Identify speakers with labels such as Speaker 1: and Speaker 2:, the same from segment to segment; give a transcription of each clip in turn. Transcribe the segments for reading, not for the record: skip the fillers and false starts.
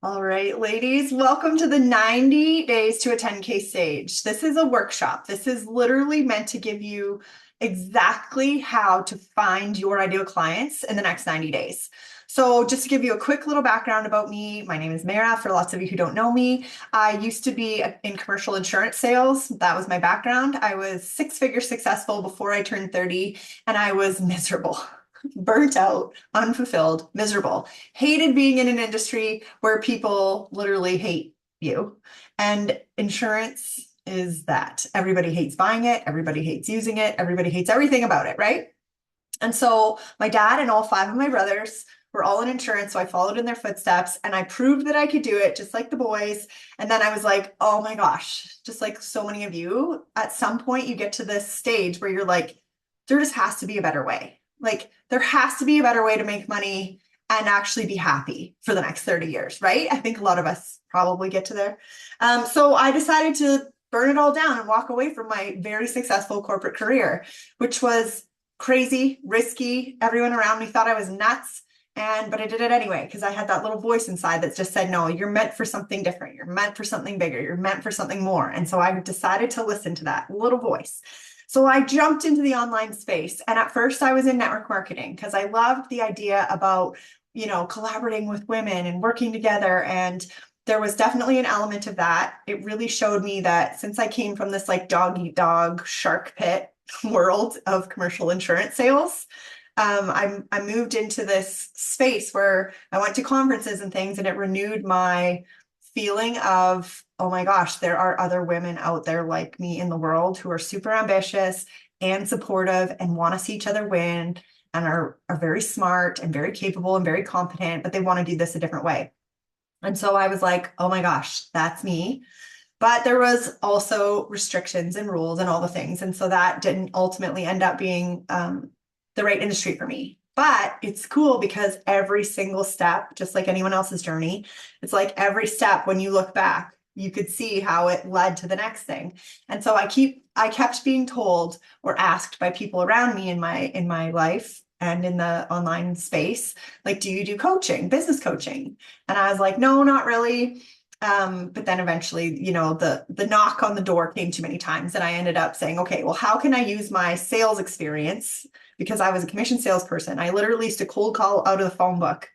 Speaker 1: All right, ladies, welcome to the 90 days to a 10K stage. This is a workshop. This is literally meant to give you exactly how to find your ideal clients in the next 90 days. So just to give you a quick little background about me, my name is Mara. For lots of you who don't know me, I used to be in commercial insurance sales. That was my background. I was six-figure successful before I turned 30, and I was miserable. Burnt out, unfulfilled, miserable, hated being in an industry where people literally hate you. And insurance is that. Everybody hates buying it, everybody hates using it, everybody hates everything about it, right? And so my dad and all five of my brothers were all in insurance. So I followed in their footsteps and I proved that I could do it just like the boys. And then I was like, oh my gosh, just like so many of you, at some point you get to this stage where you're like, there just has to be a better way. Like there has to be a better way to make money and actually be happy for the next 30 years, right? I think a lot of us probably get to there. So I decided to burn it all down and walk away from my very successful corporate career, which was crazy, risky. Everyone around me thought I was nuts. But I did it anyway, because I had that little voice inside that just said, no, you're meant for something different. You're meant for something bigger. You're meant for something more. And so I decided to listen to that little voice. So I jumped into the online space. And at first I was in network marketing because I loved the idea about, collaborating with women and working together. And there was definitely an element of that. It really showed me that since I came from this like dog eat dog shark pit world of commercial insurance sales, I moved into this space where I went to conferences and things, and it renewed my feeling of, oh my gosh, there are other women out there like me in the world who are super ambitious and supportive and want to see each other win and are very smart and very capable and very competent, but they want to do this a different way. And so I was like, oh my gosh, that's me. But there was also restrictions and rules and all the things. And so that didn't ultimately end up being the right industry for me. But it's cool because every single step, just like anyone else's journey, it's like every step when you look back, you could see how it led to the next thing. And so I kept being told or asked by people around me in my life and in the online space, like, do you do coaching, business coaching? And I was like, no, not really. But then eventually, the knock on the door came too many times, and I ended up saying, okay, well, how can I use my sales experience? Because I was a commission salesperson. I literally used to cold call out of the phone book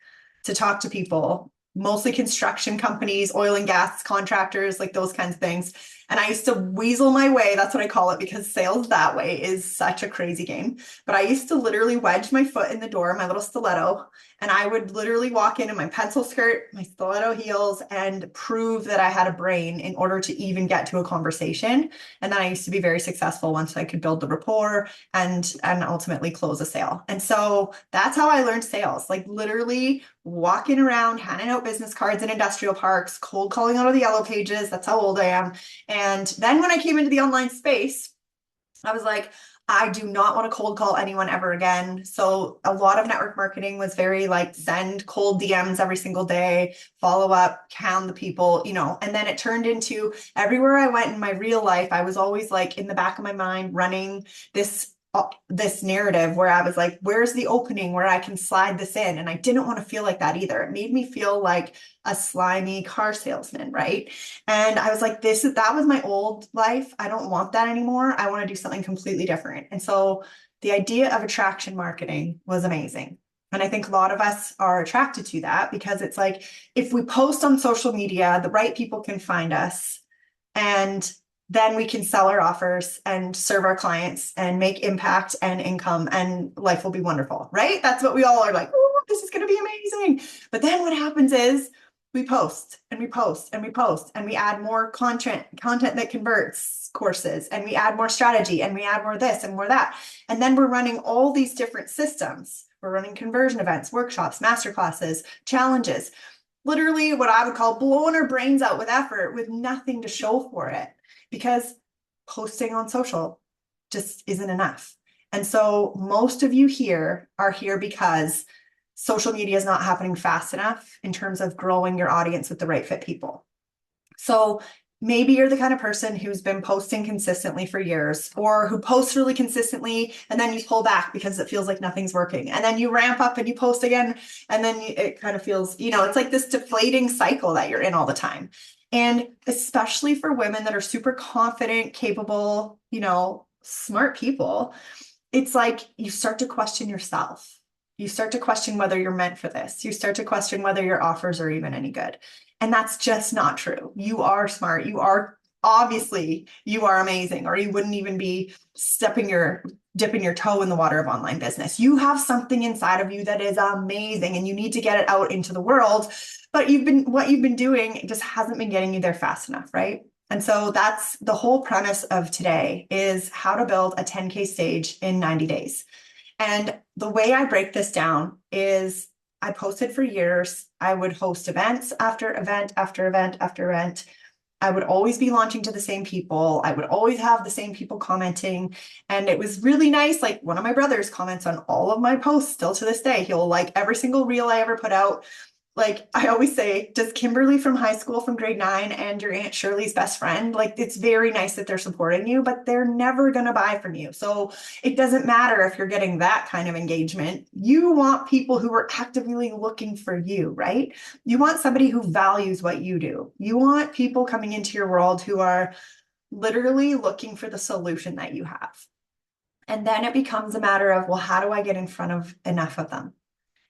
Speaker 1: to talk to people, mostly construction companies, oil and gas contractors, like those kinds of things. And I used to weasel my way. That's what I call it, because sales that way is such a crazy game. But I used to literally wedge my foot in the door, my little stiletto, and I would literally walk in my pencil skirt, my stiletto heels, and prove that I had a brain in order to even get to a conversation. And then I used to be very successful once I could build the rapport and ultimately close a sale. And so that's how I learned sales, like literally walking around, handing out business cards in industrial parks, cold calling out of the yellow pages. That's how old I am. And then when I came into the online space, I was like, I do not want to cold call anyone ever again. So a lot of network marketing was very like send cold DMs every single day, follow up, count the people, and then it turned into everywhere I went in my real life, I was always like in the back of my mind running this narrative where I was like, where's the opening where I can slide this in? And I didn't want to feel like that either. It made me feel like a slimy car salesman, right? And I was like, that was my old life. I don't want that anymore. I want to do something completely different. And so the idea of attraction marketing was amazing. And I think a lot of us are attracted to that because it's like, if we post on social media, the right people can find us, and then we can sell our offers and serve our clients and make impact and income, and life will be wonderful, right? That's what we all are like, oh, this is going to be amazing. But then what happens is we post and we post and we post and we add more content that converts courses, and we add more strategy, and we add more this and more that. And then we're running all these different systems. We're running conversion events, workshops, masterclasses, challenges, literally what I would call blowing our brains out with effort with nothing to show for it, because posting on social just isn't enough. And so most of you here are here because social media is not happening fast enough in terms of growing your audience with the right fit people. So maybe you're the kind of person who's been posting consistently for years, or who posts really consistently and then you pull back because it feels like nothing's working. And then you ramp up and you post again. And then it kind of feels, it's like this deflating cycle that you're in all the time. And especially for women that are super confident, capable, smart people, it's like you start to question yourself. You start to question whether you're meant for this. You start to question whether your offers are even any good. And that's just not true. You are smart. Obviously you are amazing, or you wouldn't even be dipping your toe in the water of online business. You have something inside of you that is amazing and you need to get it out into the world. But what you've been doing just hasn't been getting you there fast enough, right? And so that's the whole premise of today, is how to build a 10K stage in 90 days. And the way I break this down is I posted for years. I would host events after event after event after event. I would always be launching to the same people. I would always have the same people commenting. And it was really nice. Like, one of my brothers comments on all of my posts still to this day. He'll like every single reel I ever put out. Like, I always say, does Kimberly from high school, from grade 9, and your Aunt Shirley's best friend, like, it's very nice that they're supporting you, but they're never going to buy from you. So it doesn't matter if you're getting that kind of engagement. You want people who are actively looking for you, right? You want somebody who values what you do. You want people coming into your world who are literally looking for the solution that you have. And then it becomes a matter of, well, how do I get in front of enough of them?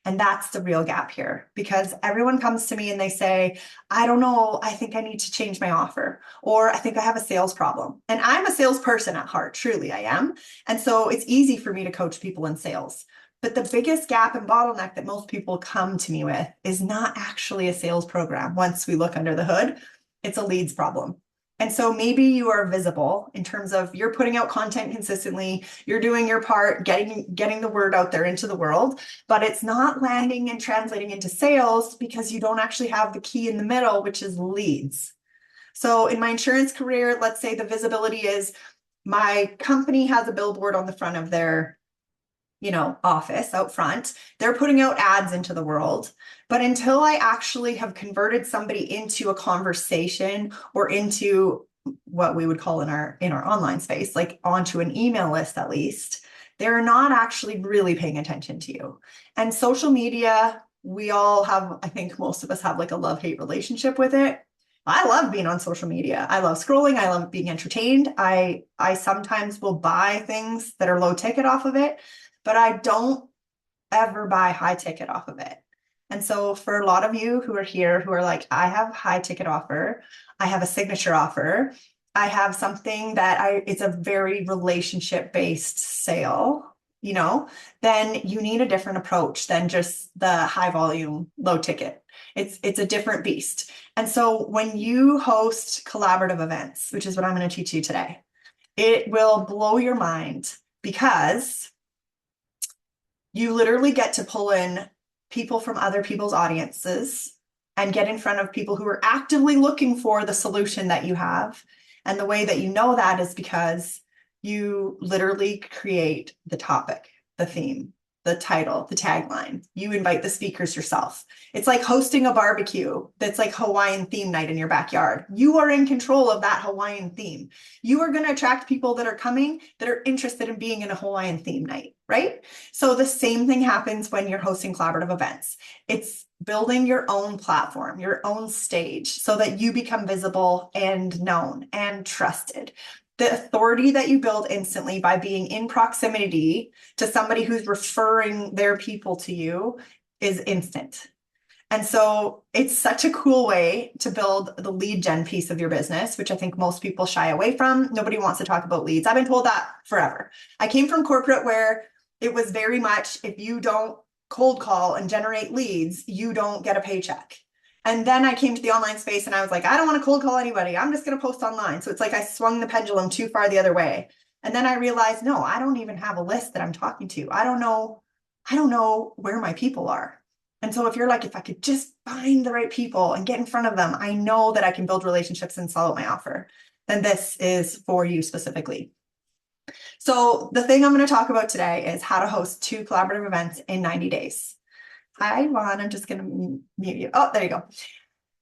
Speaker 1: And that's the real gap here, because everyone comes to me and they say, I don't know, I think I need to change my offer, or I think I have a sales problem. And I'm a salesperson at heart, truly I am. And so it's easy for me to coach people in sales. But the biggest gap and bottleneck that most people come to me with is not actually a sales program. Once we look under the hood, it's a leads problem. And so maybe you are visible in terms of you're putting out content consistently, you're doing your part, getting the word out there into the world, but it's not landing and translating into sales because you don't actually have the key in the middle, which is leads. So in my insurance career, let's say the visibility is my company has a billboard on the front of their office out front. They're putting out ads into the world. But until I actually have converted somebody into a conversation, or into what we would call in our online space, like onto an email list at least, they're not actually really paying attention to you. And social media, we all have, I think most of us have like a love-hate relationship with it. I love being on social media. I love scrolling. I love being entertained. I sometimes will buy things that are low ticket off of it, but I don't ever buy high ticket off of it. And so for a lot of you who are here, who are like, I have high ticket offer, I have a signature offer, I have something that it's a very relationship based sale, then you need a different approach than just the high volume, low ticket. It's a different beast. And so when you host collaborative events, which is what I'm going to teach you today, it will blow your mind, because you literally get to pull in people from other people's audiences and get in front of people who are actively looking for the solution that you have. And the way that you know that is because you literally create the topic, the theme, the title, the tagline. You invite the speakers yourself. It's like hosting a barbecue that's like Hawaiian theme night in your backyard. You are in control of that Hawaiian theme. You are going to attract people that are coming, that are interested in being in a Hawaiian theme night, right? So the same thing happens when you're hosting collaborative events. It's building your own platform, your own stage, so that you become visible and known and trusted. The authority that you build instantly by being in proximity to somebody who's referring their people to you is instant. And so it's such a cool way to build the lead gen piece of your business, which I think most people shy away from. Nobody wants to talk about leads. I've been told that forever. I came from corporate where it was very much, if you don't cold call and generate leads, you don't get a paycheck. And then I came to the online space and I was like, I don't want to cold call anybody. I'm just going to post online. So it's like I swung the pendulum too far the other way. And then I realized, no, I don't even have a list that I'm talking to. I don't know where my people are. And so if you're like, if I could just find the right people and get in front of them, I know that I can build relationships and sell out my offer, then this is for you specifically. So the thing I'm going to talk about today is how to host 2 collaborative events in 90 days. Hi, Juan. I'm just going to mute you. Oh, there you go.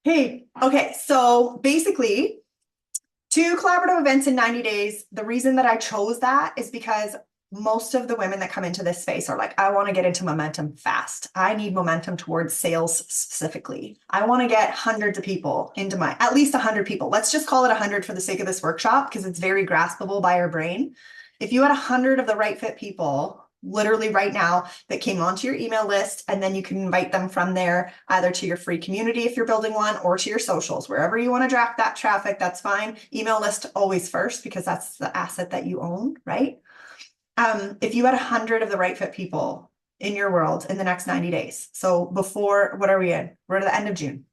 Speaker 1: Hey, okay. So basically, 2 collaborative events in 90 days. The reason that I chose that is because most of the women that come into this space are like, I want to get into momentum fast. I need momentum towards sales specifically. I want to get hundreds of people into at least 100 people. Let's just call it 100 for the sake of this workshop because it's very graspable by our brain. If you had 100 of the right fit people, literally right now, that came onto your email list, and then you can invite them from there either to your free community if you're building one, or to your socials, wherever you want to draft that traffic, that's fine. Email list always first because that's the asset that you own, right? If you had 100 of the right fit people in your world in the next 90 days, so before, what are we in? We're at the end of June,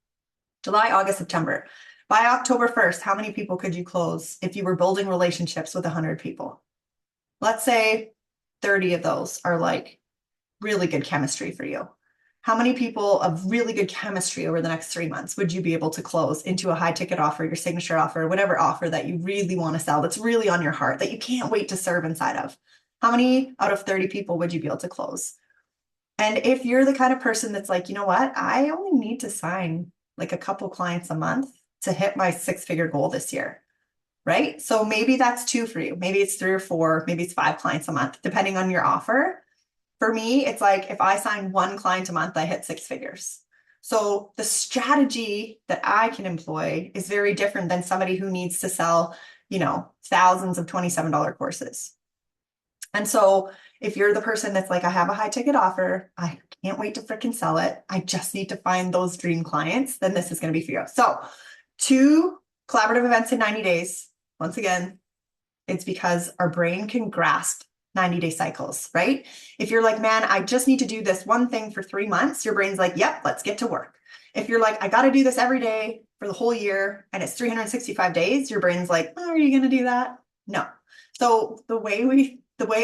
Speaker 1: July, August, September. By October 1st, how many people could you close if you were building relationships with 100 people? Let's say 30 of those are like really good chemistry for you. How many people of really good chemistry over the next 3 months would you be able to close into a high ticket offer, your signature offer, whatever offer that you really want to sell, that's really on your heart, that you can't wait to serve inside of? How many out of 30 people would you be able to close? And if you're the kind of person that's like, you know what, I only need to sign like a couple clients a month to hit my 6-figure goal this year, right? So maybe that's 2 for you. Maybe it's 3 or 4, maybe it's 5 clients a month, depending on your offer. For me, it's like if I sign 1 client a month, I hit 6 figures. So the strategy that I can employ is very different than somebody who needs to sell, thousands of $27 courses. And so if you're the person that's like, I have a high ticket offer, I can't wait to freaking sell it, I just need to find those dream clients, then this is going to be for you. So 2 collaborative events in 90 days. Once again, it's because our brain can grasp 90-day cycles, right? If you're like, man, I just need to do this one thing for 3 months, your brain's like, yep, let's get to work. If you're like, I got to do this every day for the whole year and it's 365 days, your brain's like, oh, are you going to do that? No. So the way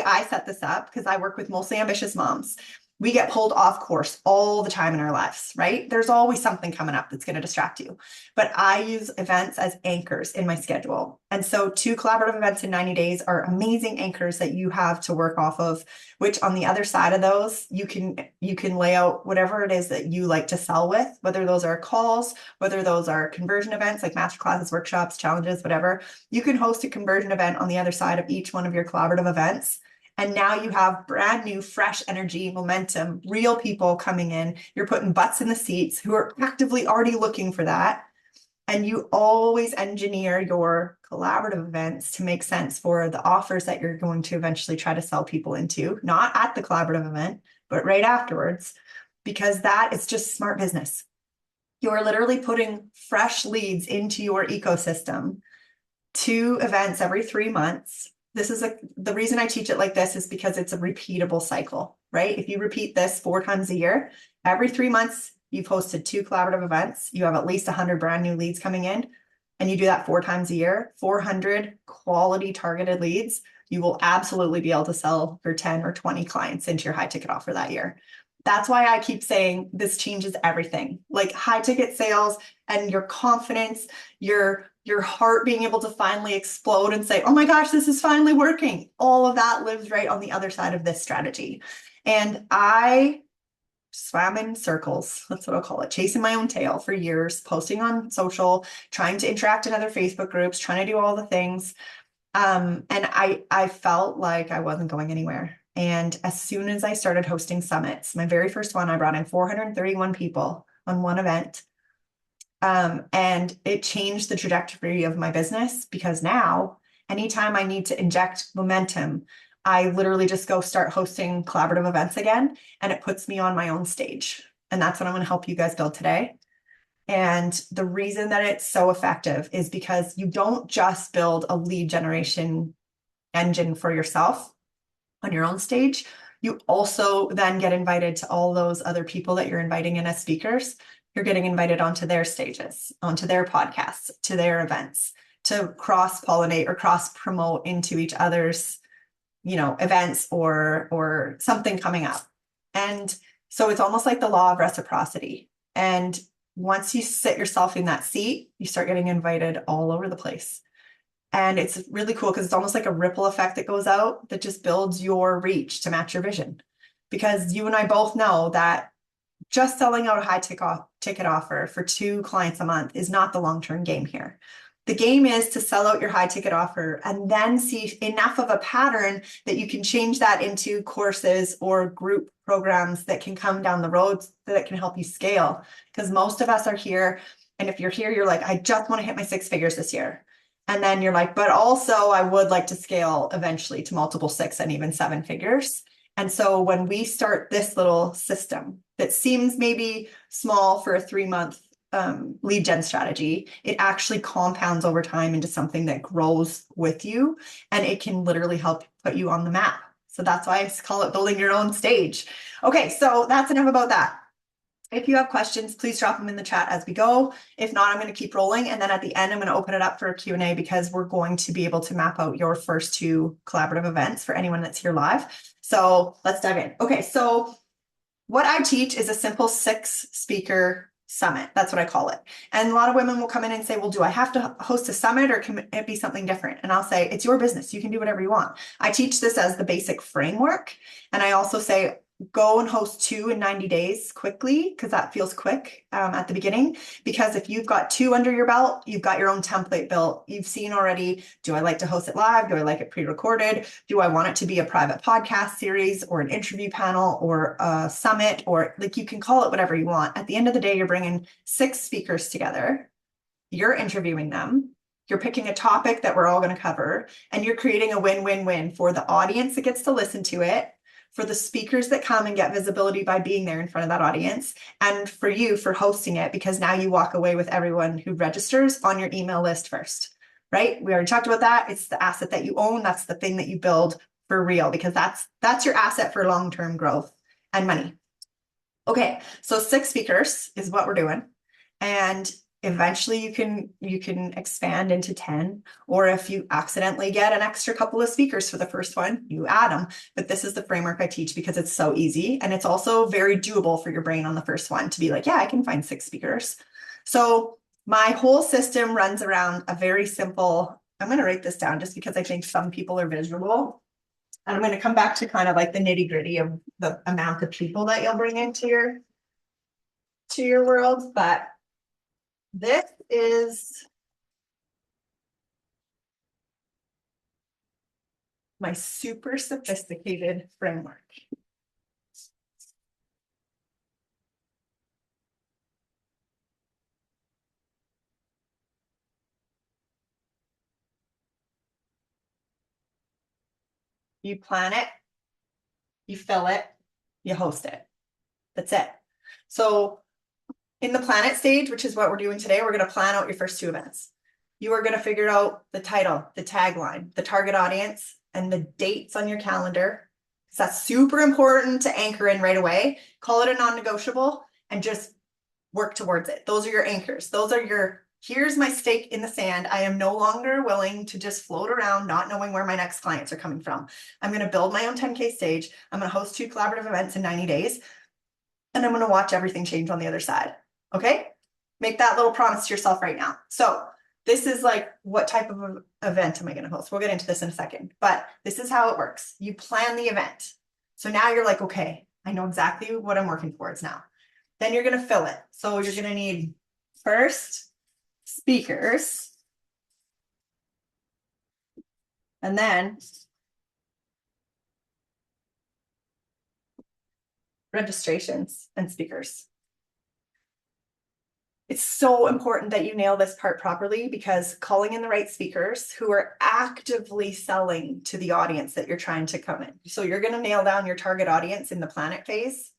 Speaker 1: I set this up, because I work with mostly ambitious moms, we get pulled off course all the time in our lives, right? There's always something coming up that's going to distract you. But I use events as anchors in my schedule. And so 2 collaborative events in 90 days are amazing anchors that you have to work off of, which on the other side of those, you can lay out whatever it is that you like to sell with, whether those are calls, whether those are conversion events like masterclasses, workshops, challenges, whatever. You can host a conversion event on the other side of each one of your collaborative events. And now you have brand new, fresh energy, momentum, real people coming in. You're putting butts in the seats who are actively already looking for that. And you always engineer your collaborative events to make sense for the offers that you're going to eventually try to sell people into, not at the collaborative event, but right afterwards, because that is just smart business. You're literally putting fresh leads into your ecosystem, 2 events every 3 months. The reason I teach it like this is because it's a repeatable cycle, right? If you repeat this 4 times a year, every 3 months, you've hosted 2 collaborative events, you have at least 100 brand new leads coming in, and you do that 4 times a year, 400 quality targeted leads, you will absolutely be able to sell for 10 or 20 clients into your high ticket offer that year. That's why I keep saying this changes everything, like high ticket sales and your confidence, your heart being able to finally explode and say, oh my gosh, this is finally working. All of that lives right on the other side of this strategy. And I swam in circles, that's what I'll call it, chasing my own tail for years, posting on social, trying to interact in other Facebook groups, trying to do all the things. And I felt like I wasn't going anywhere. And as soon as I started hosting summits, my very first one, I brought in 431 people on one event. And it changed the trajectory of my business because now, anytime I need to inject momentum, I literally just go start hosting collaborative events again, and it puts me on my own stage. And that's what I'm going to help you guys build today. And the reason that it's so effective is because you don't just build a lead generation engine for yourself on your own stage. You also then get invited to all those other people that you're inviting in as speakers. You're getting invited onto their stages, onto their podcasts, to their events, to cross-pollinate or cross-promote into each other's, events or something coming up. And so it's almost like the law of reciprocity. And once you sit yourself in that seat, you start getting invited all over the place. And it's really cool because it's almost like a ripple effect that goes out that just builds your reach to match your vision. Because you and I both know that just selling out a high ticket offer for 2 clients a month is not the long-term game here. The game is to sell out your high ticket offer and then see enough of a pattern that you can change that into courses or group programs that can come down the road that can help you scale. Because most of us are here. And if you're here, you're like, I just want to hit my 6 figures this year. And then you're like, but also I would like to scale eventually to multiple 6 and even 7 figures. And so when we start this little system that seems maybe small for a 3-month lead gen strategy, it actually compounds over time into something that grows with you, and it can literally help put you on the map. So that's why I call it building your own stage. Okay, so that's enough about that. If you have questions, please drop them in the chat as we go. If not, I'm going to keep rolling. And then at the end, I'm going to open it up for a Q&A because we're going to be able to map out your first 2 collaborative events for anyone that's here live. So let's dive in. Okay, so what I teach is a simple 6 speaker summit. That's what I call it. And a lot of women will come in and say, well, do I have to host a summit or can it be something different? And I'll say, it's your business. You can do whatever you want. I teach this as the basic framework. And I also say, go and host 2 in 90 days quickly, because that feels quick at the beginning. Because if you've got 2 under your belt, you've got your own template built. You've seen already, do I like to host it live? Do I like it pre-recorded? Do I want it to be a private podcast series or an interview panel or a summit? Or like, you can call it whatever you want. At the end of the day, you're bringing 6 speakers together. You're interviewing them. You're picking a topic that we're all going to cover, and you're creating a win-win-win for the audience that gets to listen to it, for the speakers that come and get visibility by being there in front of that audience, and for you for hosting it, because now you walk away with everyone who registers on your email list first, right? We already talked about that. It's the asset that you own. That's the thing that you build for real, because that's your asset for long-term growth and money. Okay, so 6 speakers is what we're doing. And eventually you can expand into 10, or if you accidentally get an extra couple of speakers for the first one, you add them. But this is the framework I teach because it's so easy, and it's also very doable for your brain on the first one to be like, yeah, I can find 6 speakers. So my whole system runs around a very simple, I'm going to write this down just because I think some people are visual. And I'm going to come back to kind of like the nitty gritty of the amount of people that you'll bring into your world. But this is my super sophisticated framework. You plan it, you fill it, you host it. That's it. So in the planet stage, which is what we're doing today, we're going to plan out your first 2 events. You are going to figure out the title, the tagline, the target audience, and the dates on your calendar. So that's super important to anchor in right away. Call it a non-negotiable and just work towards it. Those are your anchors. Those are your, here's my stake in the sand. I am no longer willing to just float around not knowing where my next clients are coming from. I'm going to build my own 10K stage. I'm going to host 2 collaborative events in 90 days. And I'm going to watch everything change on the other side. Okay? Make that little promise to yourself right now. So this is like, what type of event am I going to host? We'll get into this in a second, but this is how it works. You plan the event. So now you're like, okay, I know exactly what I'm working towards now. Then you're going to fill it. So you're going to need first speakers, and then registrations and speakers. It's so important that you nail this part properly, because calling in the right speakers who are actively selling to the audience that you're trying to come in. So you're going to nail down your target audience in the planet phase.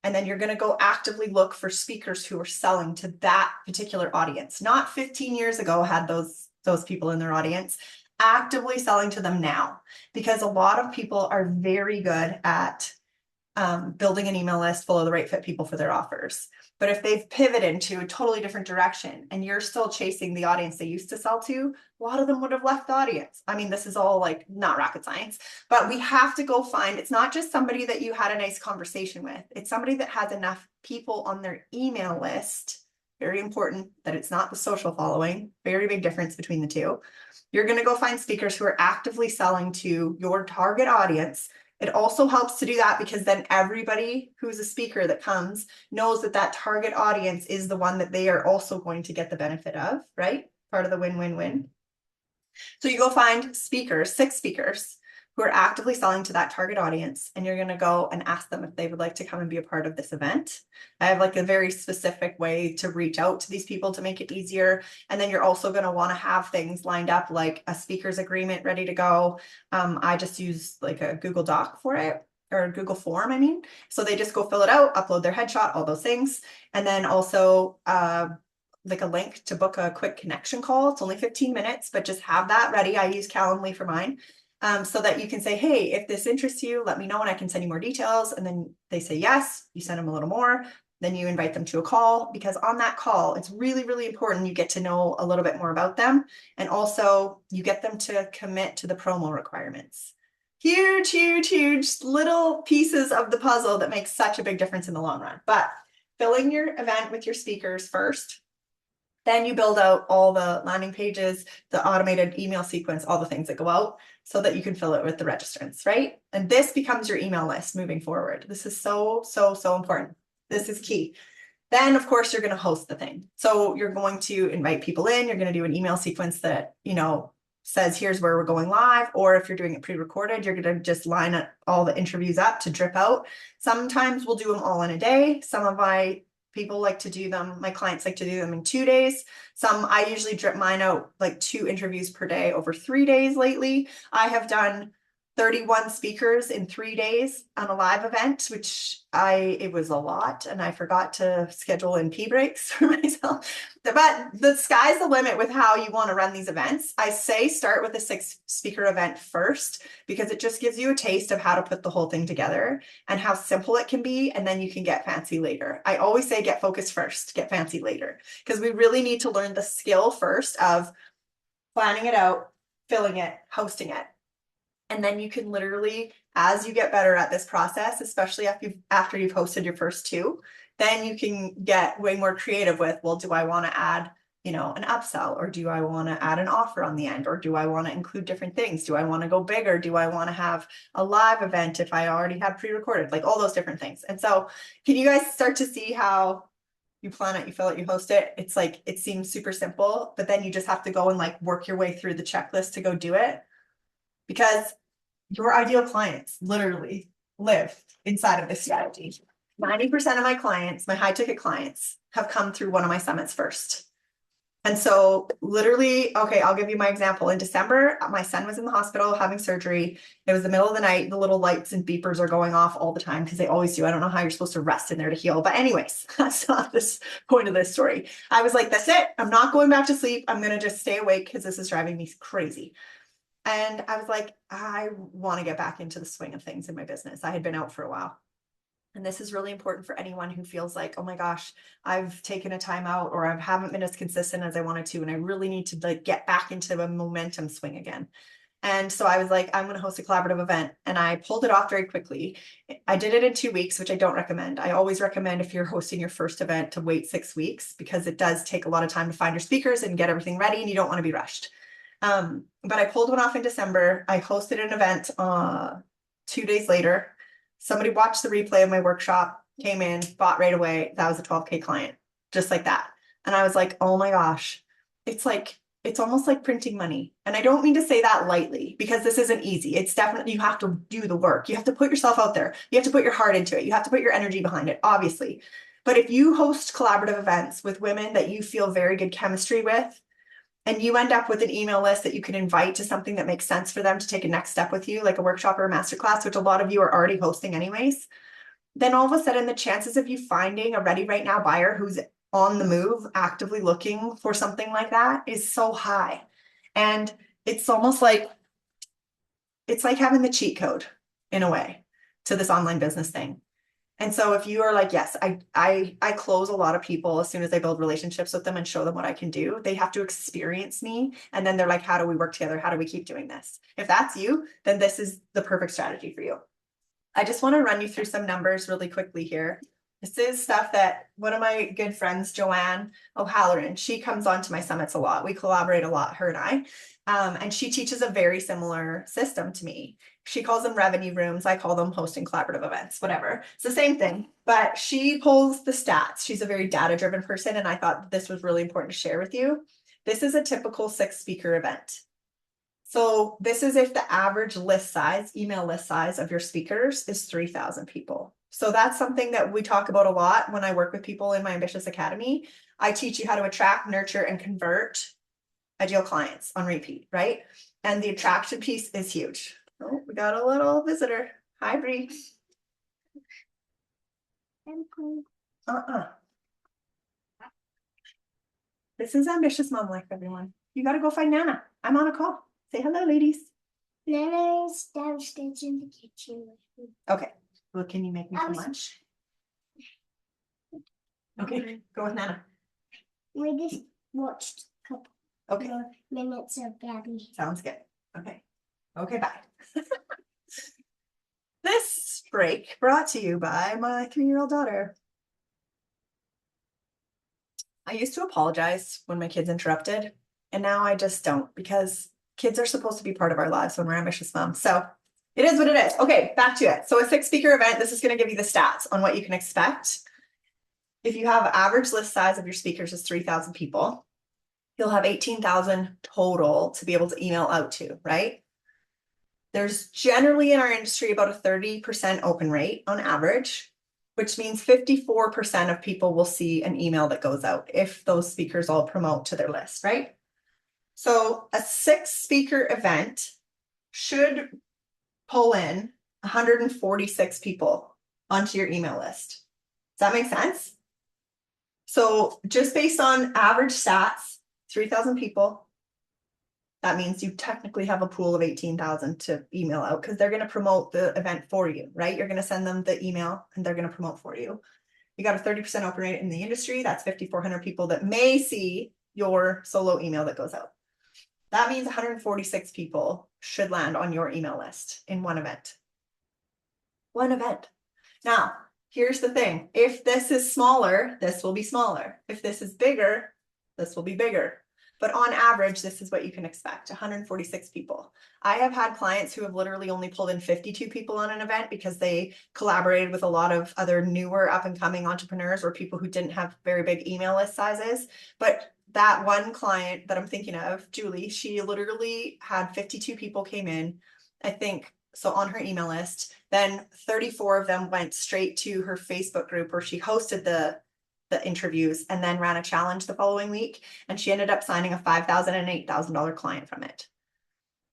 Speaker 1: And then you're going to go actively look for speakers who are selling to that particular audience. Not 15 years ago had those people in their audience. Actively selling to them now, because a lot of people are very good at building an email list full of the right fit people for their offers. But if they've pivoted into a totally different direction and you're still chasing the audience they used to sell to, a lot of them would have left the audience. I mean, this is all like not rocket science, but we have to go find, it's not just somebody that you had a nice conversation with. It's somebody that has enough people on their email list. Very important that it's not the social following. Very big difference between the two. You're going to go find speakers who are actively selling to your target audience. It also helps to do that because then everybody who's a speaker that comes knows that that target audience is the one that they are also going to get the benefit of, right? part of the win-win-win. So you go find speakers, 6 speakers who are actively selling to that target audience, and you're going to go and ask them if they would like to come and be a part of this event. I have like a very specific way to reach out to these people to make it easier. And then you're also going to want to have things lined up like a speaker's agreement ready to go. I just use like a Google Doc for it, or a Google form, I mean. So they just go fill it out, upload their headshot, all those things. And then also like a link to book a quick connection call. It's only 15 minutes, but just have that ready. I use Calendly for mine. So that you can say, hey, if this interests you, let me know and I can send you more details. And then they say yes, you send them a little more, then you invite them to a call, because on that call, it's really, really important you get to know a little bit more about them. And also you get them to commit to the promo requirements. Huge, huge, huge little pieces of the puzzle that make such a big difference in the long run. But filling your event with your speakers first, then you build out all the landing pages, the automated email sequence, all the things that go out so that you can fill it with the registrants, right? And this becomes your email list moving forward. This is so, so, so important. This is key. Then, of course, you're going to host the thing. So you're going to invite people in. You're going to do an email sequence that, you know, says, here's where we're going live. Or if you're doing it pre-recorded, you're going to just line up all the interviews up to drip out. Sometimes we'll do them all in a day. Some of my people like to do them, my clients like to do them in 2 days. I usually drip mine out like 2 interviews per day over 3 days lately. I have done 31 speakers in 3 days on a live event, which it was a lot, and I forgot to schedule in pee breaks for myself. But the sky's the limit with how you want to run these events. I say start with a 6 speaker event first, because it just gives you a taste of how to put the whole thing together and how simple it can be, and then you can get fancy later. I always say get focused first, get fancy later, because we really need to learn the skill first of planning it out, filling it, hosting it. And then you can literally, as you get better at this process, especially after you've hosted your first 2, then you can get way more creative with, well, do I want to add, you know, an upsell, or do I want to add an offer on the end, or do I want to include different things? Do I want to go bigger? Do I want to have a live event if I already have pre-recorded, like all those different things. And so can you guys start to see how you plan it, you fill it, you host it? It's like, it seems super simple, but then you just have to go and like work your way through the checklist to go do it, because your ideal clients literally live inside of this strategy. 90% of my clients, my high ticket clients, have come through one of my summits first. And so literally, okay, I'll give you my example. In December, my son was in the hospital having surgery. It was the middle of the night. The little lights and beepers are going off all the time, because they always do. I don't know how you're supposed to rest in there to heal. But anyways, that's not this point of this story. I was like, that's it. I'm not going back to sleep. I'm going to just stay awake because this is driving me crazy. And I was like, I want to get back into the swing of things in my business. I had been out for a while. And this is really important for anyone who feels like, oh my gosh, I've taken a time out, or I haven't been as consistent as I wanted to, and I really need to like get back into a momentum swing again. And so I was like, I'm going to host a collaborative event, and I pulled it off very quickly. I did it in 2 weeks, which I don't recommend. I always recommend, if you're hosting your first event, to wait 6 weeks, because it does take a lot of time to find your speakers and get everything ready, and you don't want to be rushed. But I pulled one off in December. I hosted an event 2 days later. Somebody watched the replay of my workshop, came in, bought right away. That was a 12K client, just like that. And I was like, oh my gosh, it's almost like printing money. And I don't mean to say that lightly, because this isn't easy. It's definitely, you have to do the work. You have to put yourself out there. You have to put your heart into it. You have to put your energy behind it, obviously. But if you host collaborative events with women that you feel very good chemistry with, and you end up with an email list that you can invite to something that makes sense for them to take a next step with you, like a workshop or a masterclass, which a lot of you are already hosting anyways, then all of a sudden the chances of you finding a ready right now buyer who's on the move, actively looking for something like that, is so high. And it's almost like, it's like having the cheat code in a way to this online business thing. And so if you are like, yes, I close a lot of people as soon as I build relationships with them and show them what I can do, they have to experience me. And then they're like, how do we work together? How do we keep doing this? If that's you, then this is the perfect strategy for you. I just want to run you through some numbers really quickly here. This is stuff that one of my good friends, Joanne O'Halloran, she comes on to my summits a lot. We collaborate a lot, her and I. And she teaches a very similar system to me. She calls them revenue rooms. I call them hosting collaborative events, whatever. It's the same thing, but she pulls the stats. She's a very data-driven person, and I thought this was really important to share with you. This is a typical 6-speaker event. So this is if the average list size, email list size of your speakers is 3,000 people. So that's something that we talk about a lot when I work with people in my Ambitious Academy. I teach you how to attract, nurture, and convert ideal clients on repeat, right? And the attraction piece is huge. Oh, we got a little visitor. Hi, Bree. This is Ambitious Mom Life, everyone. You got to go find Nana. I'm on a call. Say hello, ladies.
Speaker 2: Nana is downstairs in the kitchen.
Speaker 1: Okay. Well, can you make me some lunch? Okay, go with Nana.
Speaker 2: We just watched a couple more minutes of Gabby.
Speaker 1: Sounds good. Okay. Okay, bye. This break brought to you by my 3-year-old daughter. I used to apologize when my kids interrupted, and now I just don't, because kids are supposed to be part of our lives when we're ambitious moms. So it is what it is. Okay, back to it. So a 6-speaker event, this is going to give you the stats on what you can expect. If you have average list size of your speakers is 3,000 people, you'll have 18,000 total to be able to email out to, right? There's generally in our industry about a 30% open rate on average, which means 54% of people will see an email that goes out if those speakers all promote to their list, right? So a 6-speaker event should pull in 146 people onto your email list. Does that make sense? So just based on average stats, 3,000 people, that means you technically have a pool of 18,000 to email out because they're going to promote the event for you, right? You're going to send them the email and they're going to promote for you. You got a 30% open rate in the industry. That's 5,400 people that may see your solo email that goes out. That means 146 people should land on your email list in one event. One event. Now, here's the thing. If this is smaller, this will be smaller. If this is bigger, this will be bigger. But on average, this is what you can expect, 146 people. I have had clients who have literally only pulled in 52 people on an event because they collaborated with a lot of other newer up and coming entrepreneurs or people who didn't have very big email list sizes. But that one client that I'm thinking of, Julie, she literally had 52 people came in, I think, so on her email list. Then 34 of them went straight to her Facebook group where she hosted the interviews and then ran a challenge the following week. And she ended up signing a $5,000 and $8,000 client from it.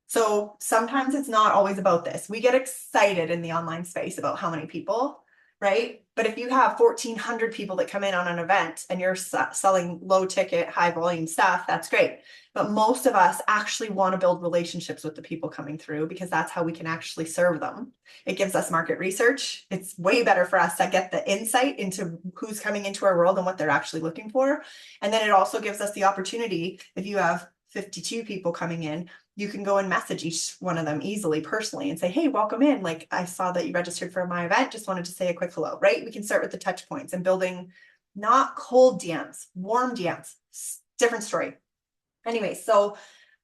Speaker 1: So sometimes it's not always about this. We get excited in the online space about how many people, right? But if you have 1,400 people that come in on an event and you're selling low ticket, high volume stuff, that's great. But most of us actually want to build relationships with the people coming through because that's how we can actually serve them. It gives us market research. It's way better for us to get the insight into who's coming into our world and what they're actually looking for. And then it also gives us the opportunity, if you have 52 people coming in, you can go and message each one of them easily personally and say, hey, welcome in. Like, I saw that you registered for my event. Just wanted to say a quick hello, right? We can start with the touch points and building not cold DMs, warm DMs, different story. Anyway, so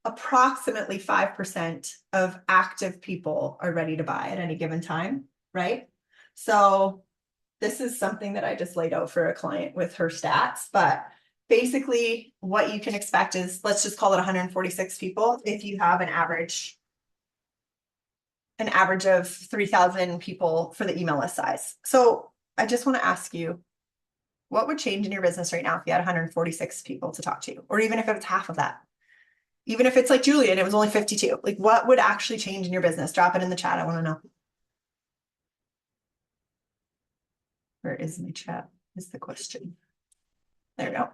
Speaker 1: approximately 5% of active people are ready to buy at any given time, right? So this is something that I just laid out for a client with her stats, but basically what you can expect is, let's just call it 146 people if you have an average of 3,000 people for the email list size. So I just want to ask you, what would change in your business right now if you had 146 people to talk to, or even if it was half of that? Even if it's like Julie and it was only 52, like what would actually change in your business? Drop it in the chat. I want to know. Where is my chat? Is the question. There we go.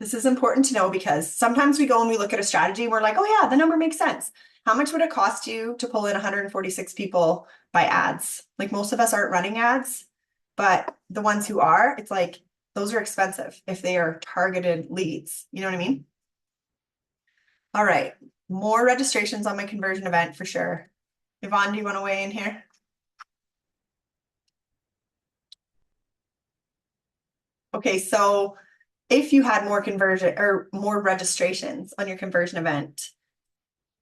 Speaker 1: This is important to know because sometimes we go and we look at a strategy and we're like, oh yeah, the number makes sense. How much would it cost you to pull in 146 people by ads? Like most of us aren't running ads, but the ones who are, it's like, those are expensive if they are targeted leads. You know what I mean? All right, more registrations on my conversion event for sure. Yvonne, do you want to weigh in here? Okay, so if you had more conversion or more registrations on your conversion event,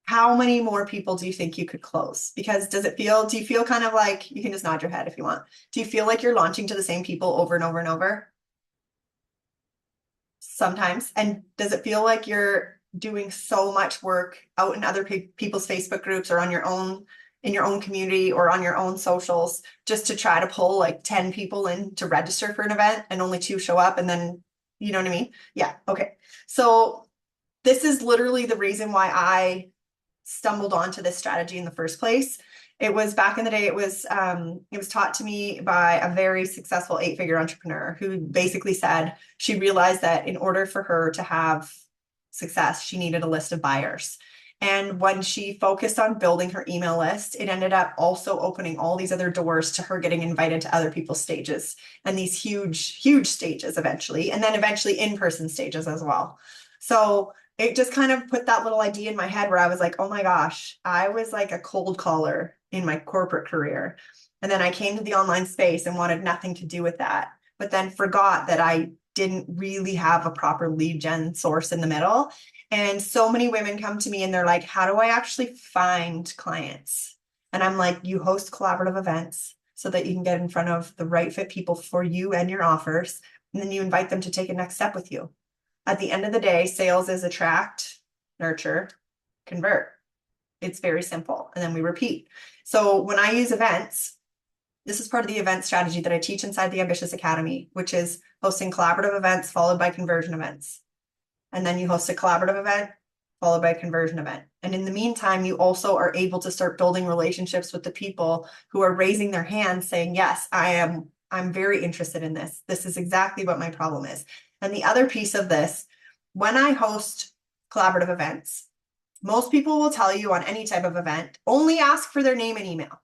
Speaker 1: how many more people do you think you could close? Because do you feel kind of like, you can just nod your head if you want. Do you feel like you're launching to the same people over and over and over? Sometimes. And does it feel like you're doing so much work out in other people's Facebook groups or on your own in your own community or on your own socials just to try to pull like 10 people in to register for an event and only two show up and then you know what I mean? Yeah. Okay. So this is literally the reason why I stumbled onto this strategy in the first place. It was back in the day, it was taught to me by a very successful 8-figure entrepreneur who basically said she realized that in order for her to have success, she needed a list of buyers. And when she focused on building her email list, it ended up also opening all these other doors to her getting invited to other people's stages and these huge, huge stages eventually, and then eventually in-person stages as well. So it just kind of put that little idea in my head where I was like, oh my gosh, I was like a cold caller in my corporate career. And then I came to the online space and wanted nothing to do with that, but then forgot that I didn't really have a proper lead gen source in the middle. And so many women come to me and they're like, how do I actually find clients? And I'm like, you host collaborative events so that you can get in front of the right fit people for you and your offers. And then you invite them to take a next step with you. At the end of the day, sales is attract, nurture, convert. It's very simple. And then we repeat. So when I use events, this is part of the event strategy that I teach inside the Ambitious Academy, which is hosting collaborative events followed by conversion events. And then you host a collaborative event followed by a conversion event. And in the meantime, you also are able to start building relationships with the people who are raising their hands saying, yes, I'm very interested in this. This is exactly what my problem is. And the other piece of this, when I host collaborative events, most people will tell you on any type of event, only ask for their name and email.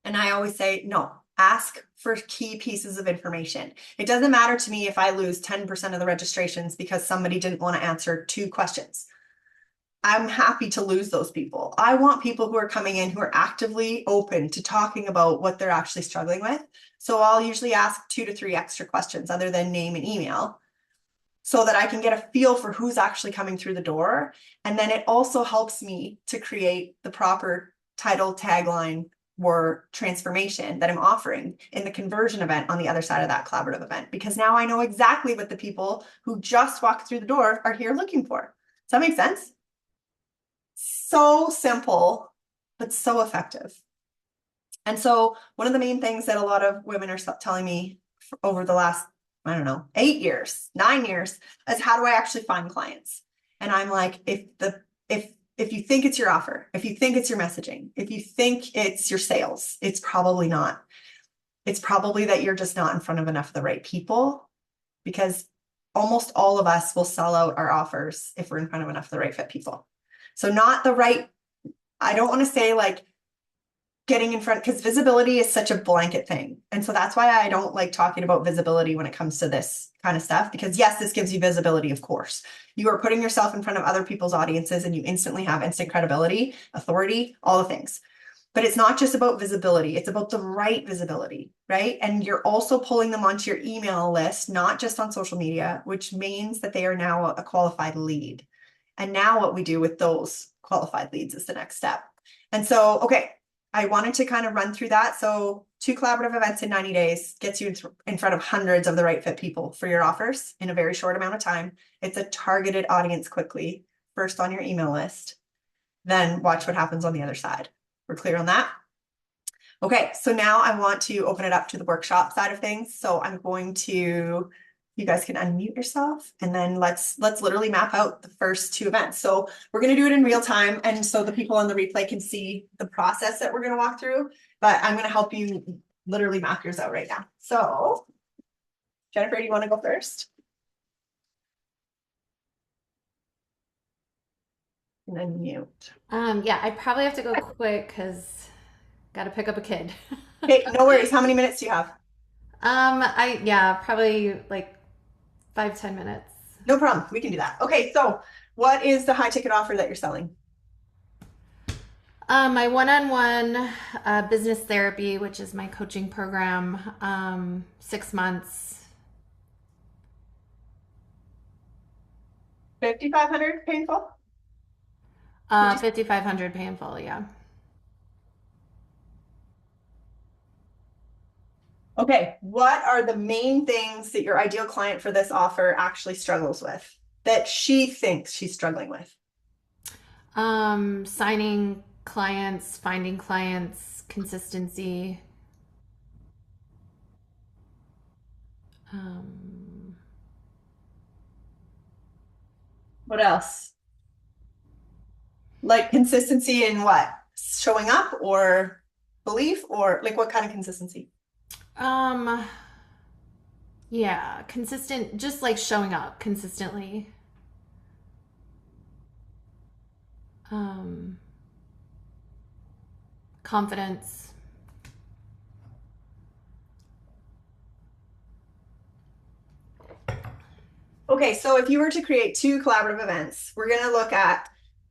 Speaker 1: And I always say, no, ask for key pieces of information. It doesn't matter to me if I lose 10% of the registrations because somebody didn't want to answer 2 questions. I'm happy to lose those people. I want people who are coming in who are actively open to talking about what they're actually struggling with. So I'll usually ask 2 to 3 extra questions other than name and email so that I can get a feel for who's actually coming through the door. And then it also helps me to create the proper title, tagline, or transformation that I'm offering in the conversion event on the other side of that collaborative event, because now I know exactly what the people who just walked through the door are here looking for. Does that make sense? So simple, but so effective. And so one of the main things that a lot of women are telling me over the last, I don't know, 8 years, 9 years, is how do I actually find clients? And I'm like, if you think it's your offer, if you think it's your messaging, if you think it's your sales, it's probably not. It's probably that you're just not in front of enough of the right people, because almost all of us will sell out our offers if we're in front of enough of the right fit people. So not the right, I don't want to say like getting in front, because visibility is such a blanket thing. And so that's why I don't like talking about visibility when it comes to this kind of stuff, because yes, this gives you visibility, of course. You are putting yourself in front of other people's audiences and you instantly have instant credibility, authority, all the things. But it's not just about visibility, it's about the right visibility, right? And you're also pulling them onto your email list, not just on social media, which means that they are now a qualified lead. And now what we do with those qualified leads is the next step. And so, okay, I wanted to kind of run through that. So 2 collaborative events in 90 days gets you in front of hundreds of the right fit people for your offers in a very short amount of time. It's a targeted audience quickly, first on your email list, then watch what happens on the other side. We're clear on that? Okay, so now I want to open it up to the workshop side of things. So I'm going to, you guys can unmute yourself and then let's literally map out the first 2 events. So we're going to do it in real time. And so the people on the replay can see the process that we're going to walk through, but I'm going to help you literally map yours out right now. So Jennifer, do you want to go first? And then mute.
Speaker 3: Yeah, I probably have to go quick because got to pick up a kid.
Speaker 1: Okay, no worries. How many minutes do you have?
Speaker 3: Yeah, probably like 5, 10 minutes.
Speaker 1: No problem. We can do that. Okay, so what is the high ticket offer that you're selling?
Speaker 3: My one-on-one business therapy, which is my coaching program, 6 months.
Speaker 1: 5,500 painful? Did you
Speaker 3: 5,500 painful, yeah.
Speaker 1: Okay, what are the main things that your ideal client for this offer actually struggles with that she thinks she's struggling with?
Speaker 3: Signing clients, finding clients, consistency. Um,
Speaker 1: What else? Like consistency in what? Showing up or belief or like what kind of consistency?
Speaker 3: um, yeah, consistent, just like showing up consistently. Um, Confidence.
Speaker 1: Okay, so if you were to create two collaborative events, we're going to look at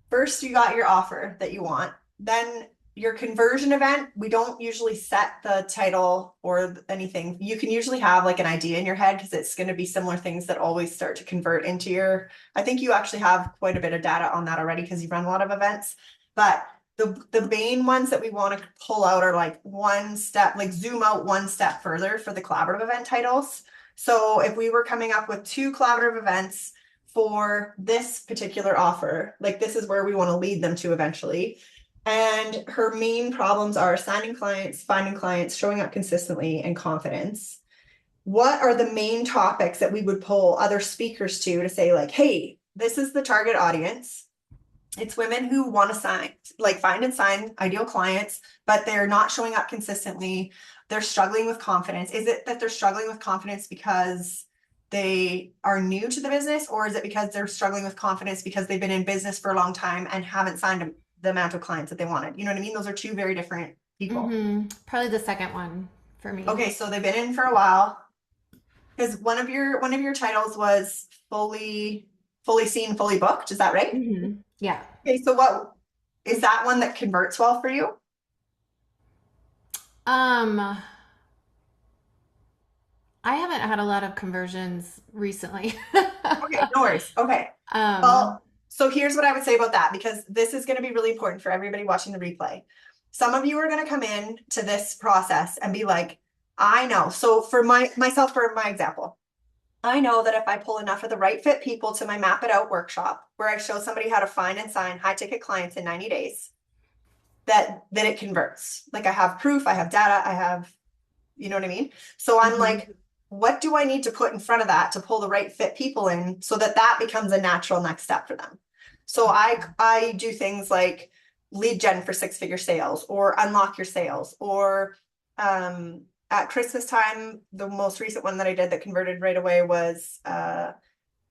Speaker 1: first, you got your offer that you want. Then your conversion event, we don't usually set the title or anything. You can usually have like an idea in your head because it's going to be similar things that always start to convert into your. I think you actually have quite a bit of data on that already because you've run a lot of events. But the main ones that we want to pull out are like one step, like zoom out one step further for the collaborative event titles. So if we were coming up with two collaborative events for this particular offer, like this is where we want to lead them to eventually. And her main problems are signing clients, finding clients, showing up consistently, and confidence. What are the main topics that we would pull other speakers to say, like, hey, this is the target audience. It's women who want to sign, like find and sign ideal clients, but they're not showing up consistently. They're struggling with confidence. Is it that they're struggling with confidence because they are new to the business, or is it because they're struggling with confidence because they've been in business for a long time and haven't signed the amount of clients that they wanted? You know what I mean? Those are two very different people.
Speaker 3: Probably the second one for me.
Speaker 1: Okay, so they've been in for a while because one of your titles was fully seen, fully booked. Is that right?
Speaker 3: Yeah.
Speaker 1: Okay, so what is that one that converts well for you?
Speaker 3: Um, I haven't had a lot of conversions recently.
Speaker 1: Okay, no worries. Okay.
Speaker 3: um,
Speaker 1: Well, so here's what I would say about that because this is going to be really important for everybody watching the replay. Some of you are going to come in to this process and be like, I know. So for myself, for my example, I know that if I pull enough of the right fit people to my map it out workshop where I show somebody how to find and sign high ticket clients in 90 days, that it converts. Like I have proof, I have data, I have, you know what I mean? So I'm like, what do I need to put in front of that to pull the right fit people in so that that becomes a natural next step for them? So I do things like lead gen for six-figure sales or unlock your sales or at Christmas time, the most recent one that I did that converted right away was the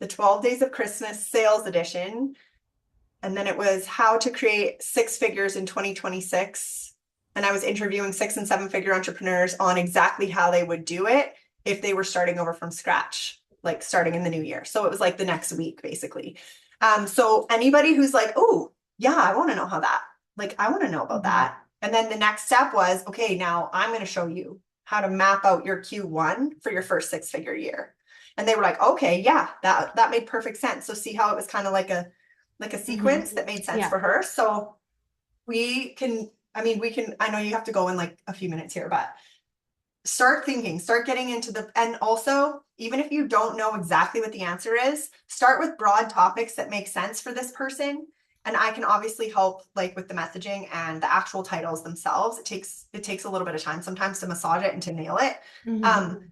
Speaker 1: 12 Days of Christmas Sales Edition. And then it was how to create six figures in 2026. And I was interviewing 6 and 7 figure entrepreneurs on exactly how they would do it if they were starting over from scratch, like starting in the new year. So it was like the next week, basically. So anybody who's like, oh, yeah, I want to know how that, like, I want to know about that. And then the next step was, okay, now I'm going to show you how to map out your Q1 for your first 6 figure year. And they were like, okay, yeah, that made perfect sense. So see how it was kind of like a sequence that made sense
Speaker 3: Yeah.
Speaker 1: for her. So I know you have to go in like a few minutes here, but start thinking, start getting into and also, even if you don't know exactly what the answer is, start with broad topics that make sense for this person. And I can obviously help like with the messaging and the actual titles themselves. It takes a little bit of time sometimes to massage it and to nail it.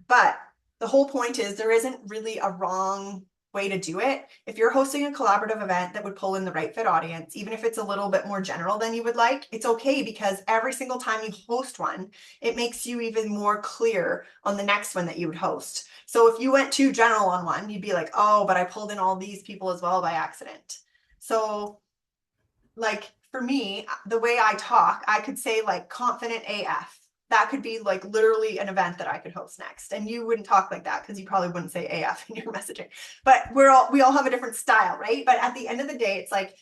Speaker 1: But the whole point is there isn't really a wrong way to do it. If you're hosting a collaborative event that would pull in the right fit audience, even if it's a little bit more general than you would like, it's okay because every single time you host one, it makes you even more clear on the next one that you would host. So if you went too general on one, you'd be like, oh, but I pulled in all these people as well by accident. So like for me, the way I talk, I could say like confident AF. That could be like literally an event that I could host next. And you wouldn't talk like that because you probably wouldn't say AF in your messaging. But we all have a different style, right? But at the end of the day, it's like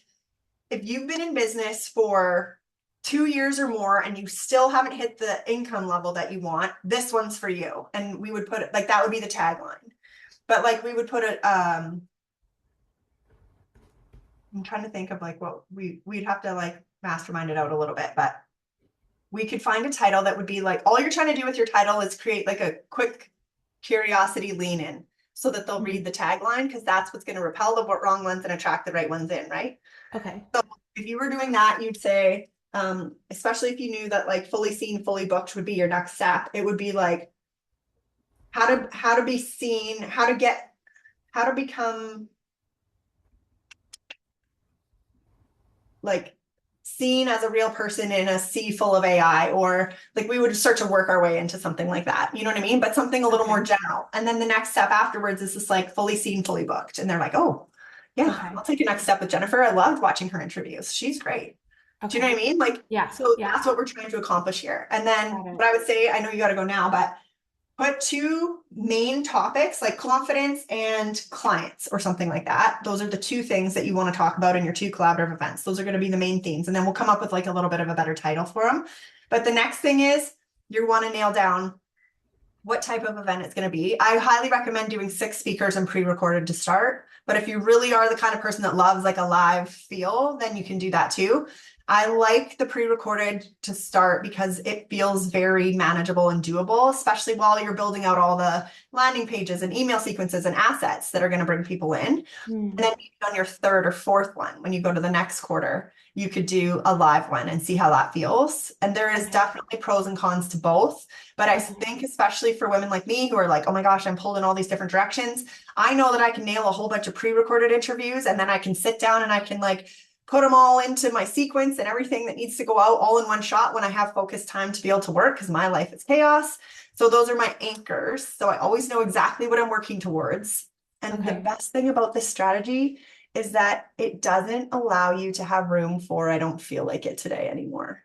Speaker 1: if you've been in business for 2 years or more and you still haven't hit the income level that you want, this one's for you. And we would put it like that would be the tagline. But like we would put it I'm trying to think of like what we'd have to like mastermind it out a little bit, but we could find a title that would be like, all you're trying to do with your title is create like a quick curiosity lean in so that they'll read the tagline, because that's what's going to repel the wrong ones and attract the right ones in, right?
Speaker 3: Okay.
Speaker 1: So if you were doing that, you'd say, especially if you knew that like fully seen, fully booked would be your next step, it would be like how to be seen, how to become like seen as a real person in a sea full of AI, or like we would start to work our way into something like that. You know what I mean? But something a little more general. And then the next step afterwards is just like fully seen, fully booked. And they're like, oh, yeah, I'll take a next step with Jennifer. I loved watching her interviews. She's great. Do you know what I mean? Like, so that's what we're trying to accomplish here. And then what I would say, I know you got to go now, but put two main topics like confidence and clients or something like that. Those are the two things that you want to talk about in your two collaborative events. Those are going to be the main themes. And then we'll come up with like a little bit of a better title for them. But the next thing is you want to nail down what type of event it's going to be. I highly recommend doing 6 speakers and pre-recorded to start. But if you really are the kind of person that loves like a live feel, then you can do that too. I like the pre-recorded to start because it feels very manageable and doable, especially while you're building out all the landing pages and email sequences and assets that are going to bring people in. And then maybe on your 3rd or 4th one, when you go to the next quarter, you could do a live one and see how that feels. And there is definitely pros and cons to both. But I think especially for women like me who are like, oh my gosh, I'm pulled in all these different directions. I know that I can nail a whole bunch of pre-recorded interviews, and then I can sit down and I can like put them all into my sequence and everything that needs to go out all in one shot when I have focused time to be able to work, because my life is chaos. So those are my anchors. So I always know exactly what I'm working towards. And the best thing about this strategy is that it doesn't allow you to have room for, I don't feel like it today anymore.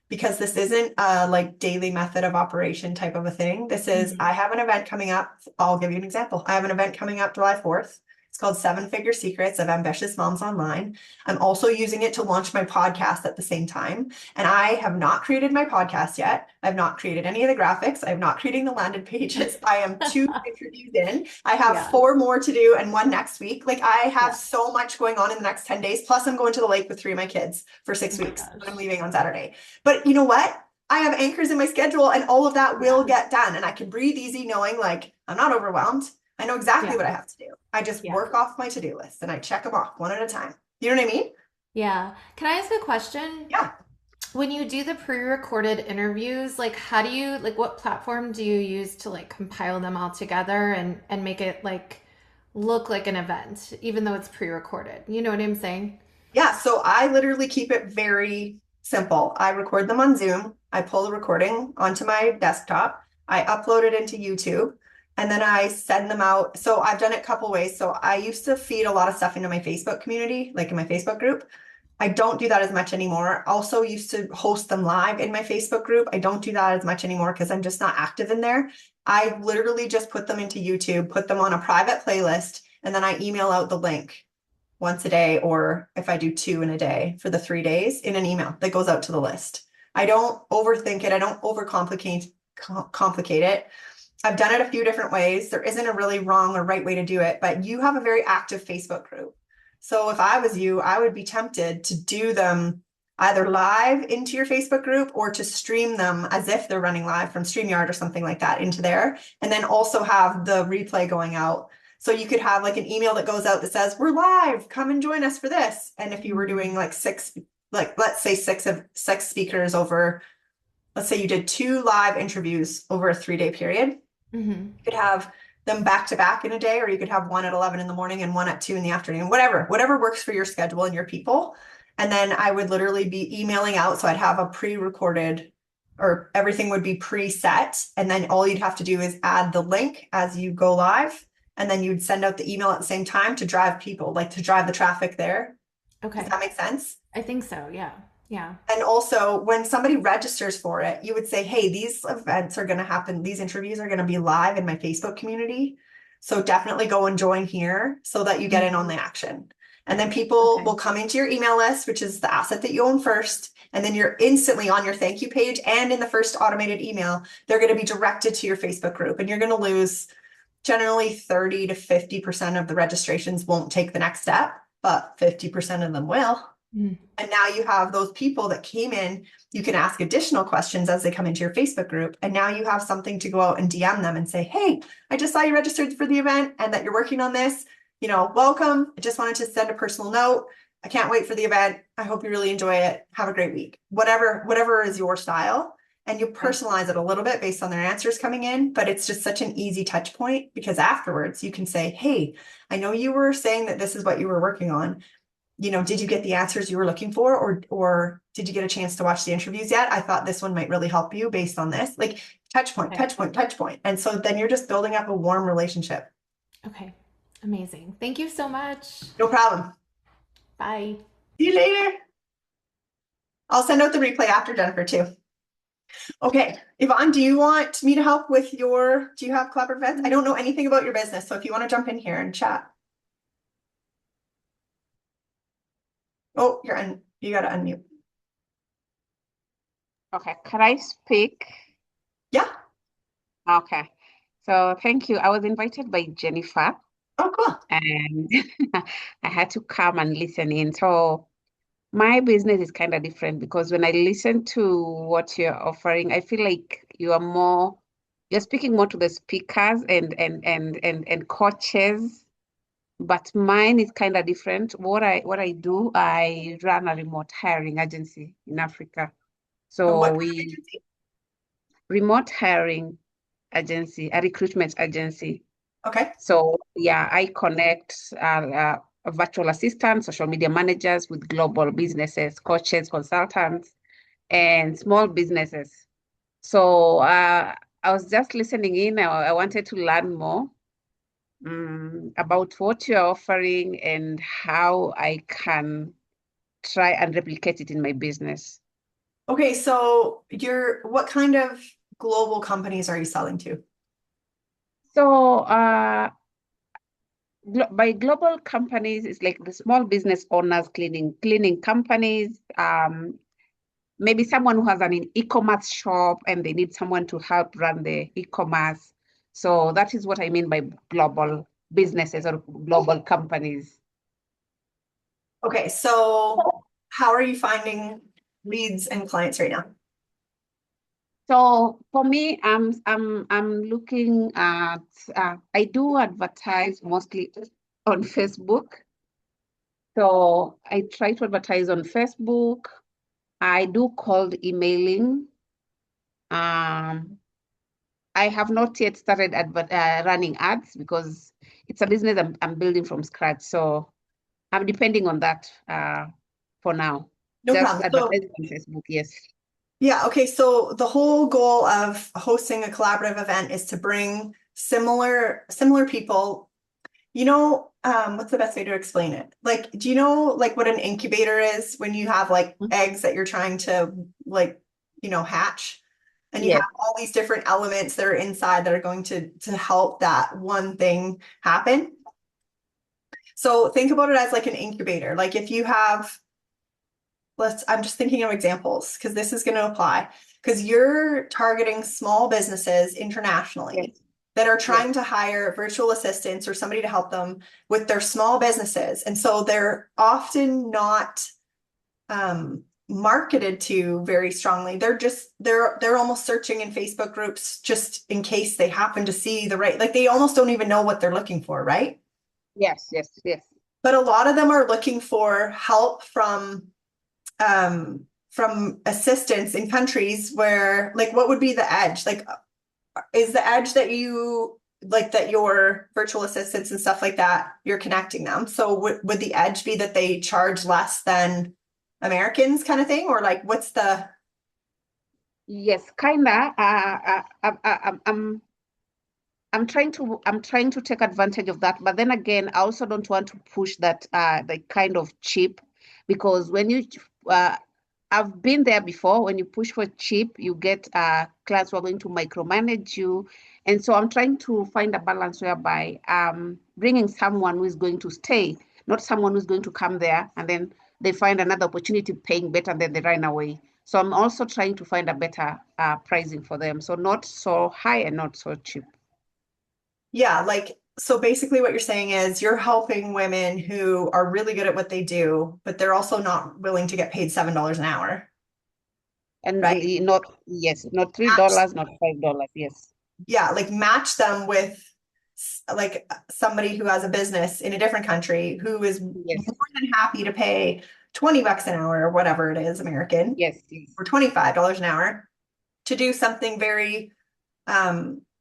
Speaker 1: Because this isn't a like daily method of operation type of a thing. This is, I have an event coming up. I'll give you an example. I have an event coming up July 4th. It's called 7-Figure Secrets of Ambitious Moms Online. I'm also using it to launch my podcast at the same time. And I have not created my podcast yet. I've not created any of the graphics. I have not created the landing pages. I am 2 interviews in. I have 4 more to do and 1 next week. Like I have so much going on in the next 10 days. Plus I'm going to the lake with 3 of my kids for 6 weeks. I'm leaving on Saturday. But you know what? I have anchors in my schedule and all of that will get done. And I can breathe easy knowing like I'm not overwhelmed. I know exactly what I have to do. I just work off my to-do list and I check them off one at a time. You know what I mean?
Speaker 3: Yeah. Can I ask a question?
Speaker 1: Yeah.
Speaker 3: When you do the pre-recorded interviews, like how do you, like what platform do you use to like compile them all together and make it like look like an event, even though it's pre-recorded? You know what I'm saying?
Speaker 1: Yeah. So I literally keep it very simple. I record them on Zoom. I pull the recording onto my desktop. I upload it into YouTube. And then I send them out. So I've done it a couple ways. So I used to feed a lot of stuff into my Facebook community, like in my Facebook group. I don't do that as much anymore. Also used to host them live in my Facebook group. I don't do that as much anymore because I'm just not active in there. I literally just put them into YouTube, put them on a private playlist, and then I email out the link once a day, or if I do 2 in a day for the 3 days in an email that goes out to the list. I don't overthink it. I don't overcomplicate it. I've done it a few different ways. There isn't a really wrong or right way to do it, but you have a very active Facebook group. So if I was you, I would be tempted to do them either live into your Facebook group or to stream them as if they're running live from StreamYard or something like that into there. And then also have the replay going out. So you could have like an email that goes out that says, we're live, come and join us for this. And if you were doing like 6, like let's say 6 speakers over, let's say you did 2 live interviews over a 3-day period. You could have them back to back in a day, or you could have one at 11 in the morning and one at 2 in the afternoon, whatever works for your schedule and your people. And then I would literally be emailing out. So I'd have a pre-recorded, or everything would be preset. And then all you'd have to do is add the link as you go live. And then you'd send out the email at the same time to drive people, like to drive the traffic there.
Speaker 3: Okay.
Speaker 1: Does that make sense?
Speaker 3: I think so. Yeah. Yeah.
Speaker 1: And also when somebody registers for it, you would say, hey, these events are going to happen. These interviews are going to be live in my Facebook community. So definitely go and join here so that you get in on the action. And then people will come into your email list, which is the asset that you own first. And then you're instantly on your thank you page and in the first automated email, they're going to be directed to your Facebook group, and you're going to lose generally 30 to 50% of the registrations won't take the next step, but 50% of them will.
Speaker 3: Mm.
Speaker 1: And now you have those people that came in, you can ask additional questions as they come into your Facebook group. And now you have something to go out and DM them and say, hey, I just saw you registered for the event and that you're working on this. Welcome. I just wanted to send a personal note. I can't wait for the event. I hope you really enjoy it. Have a great week. Whatever is your style. And you personalize it a little bit based on their answers coming in, but it's just such an easy touch point because afterwards you can say, hey, I know you were saying that this is what you were working on. Did you get the answers you were looking for, or did you get a chance to watch the interviews yet? I thought this one might really help you based on this. Like touch point,
Speaker 3: Okay.
Speaker 1: touch point, touch point. And so then you're just building up a warm relationship.
Speaker 3: Okay. Amazing. Thank you so much.
Speaker 1: No problem.
Speaker 3: Bye.
Speaker 1: See you later. I'll send out the replay after, Jennifer, too. Okay, Yvonne, do you want me to help with do you have collaborative events? I don't know anything about your business, so if you want to jump in here and chat. Oh, you got to unmute.
Speaker 4: Okay, can I speak?
Speaker 1: Yeah.
Speaker 4: Okay, so thank you. I was invited by Jennifer
Speaker 1: Oh, cool.
Speaker 4: and I had to come and listen in. So my business is kind of different because when I listen to what you're offering, I feel like you're speaking more to the speakers and coaches, but mine is kind of different. What I do, I run a remote hiring agency in Africa.
Speaker 1: And what
Speaker 4: So
Speaker 1: kind of
Speaker 4: we
Speaker 1: agency?
Speaker 4: remote hiring agency, a recruitment agency.
Speaker 1: Okay.
Speaker 4: So yeah, I connect virtual assistants, social media managers with global businesses, coaches, consultants, and small businesses. So I was just listening in. I wanted to learn more about what you're offering and how I can try and replicate it in my business.
Speaker 1: Okay, so what kind of global companies are you selling to?
Speaker 4: So by global companies, it's like the small business owners, cleaning companies, maybe someone who has an e-commerce shop and they need someone to help run the e-commerce. So that is what I mean by global businesses or global companies.
Speaker 1: Okay, so how are you finding leads and clients right now?
Speaker 4: So for me, I'm looking at I do advertise mostly on Facebook. So I try to advertise on Facebook. I do cold emailing. Um, I have not yet started running ads because it's a business I'm building from scratch. So I'm depending on that for now.
Speaker 1: No
Speaker 4: Just
Speaker 1: problem. So
Speaker 4: advertising on Facebook, yes.
Speaker 1: yeah, okay. So the whole goal of hosting a collaborative event is to bring similar people. What's the best way to explain it? Like, do you know like what an incubator is when you have like eggs that you're trying to like, hatch? And you have
Speaker 4: Yes,
Speaker 1: all these different elements that are inside that are going to help that one thing happen. So think about it as like an incubator. Like if you have I'm just thinking of examples because this is going to apply because you're targeting small businesses internationally
Speaker 4: yes,
Speaker 1: that are
Speaker 4: yes,
Speaker 1: trying to hire virtual assistants or somebody to help them with their small businesses. And so they're often not marketed to very strongly. They're almost searching in Facebook groups just in case they happen to see the right, like they almost don't even know what they're looking for, right?
Speaker 4: yes, yes, yes.
Speaker 1: But a lot of them are looking for help from assistance in countries where like what would be the edge? Like is the edge that you like that your virtual assistants and stuff like that, you're connecting them. So would the edge be that they charge less than Americans kind of thing? Or like what's the
Speaker 4: Yes, kinda. I'm trying to take advantage of that, but then again, I also don't want to push that the kind of cheap because when you uh, I've been there before. When you push for cheap, you get clients who are going to micromanage you, and so I'm trying to find a balance whereby bringing someone who is going to stay, not someone who's going to come there and then they find another opportunity paying better and then they run away. So I'm also trying to find a better pricing for them, so not so high and not so cheap.
Speaker 1: yeah, like So basically what you're saying is you're helping women who are really good at what they do, but they're also not willing to get paid $7 an hour,
Speaker 4: And
Speaker 1: right?
Speaker 4: not, yes, not
Speaker 1: Match,
Speaker 4: $3, not $5. Yes.
Speaker 1: yeah, like match them with like somebody who has a business in a different country who is
Speaker 4: Yes.
Speaker 1: more than happy to pay $20 an hour or whatever it is, American,
Speaker 4: Yes. Yes.
Speaker 1: or $25 an hour to do something very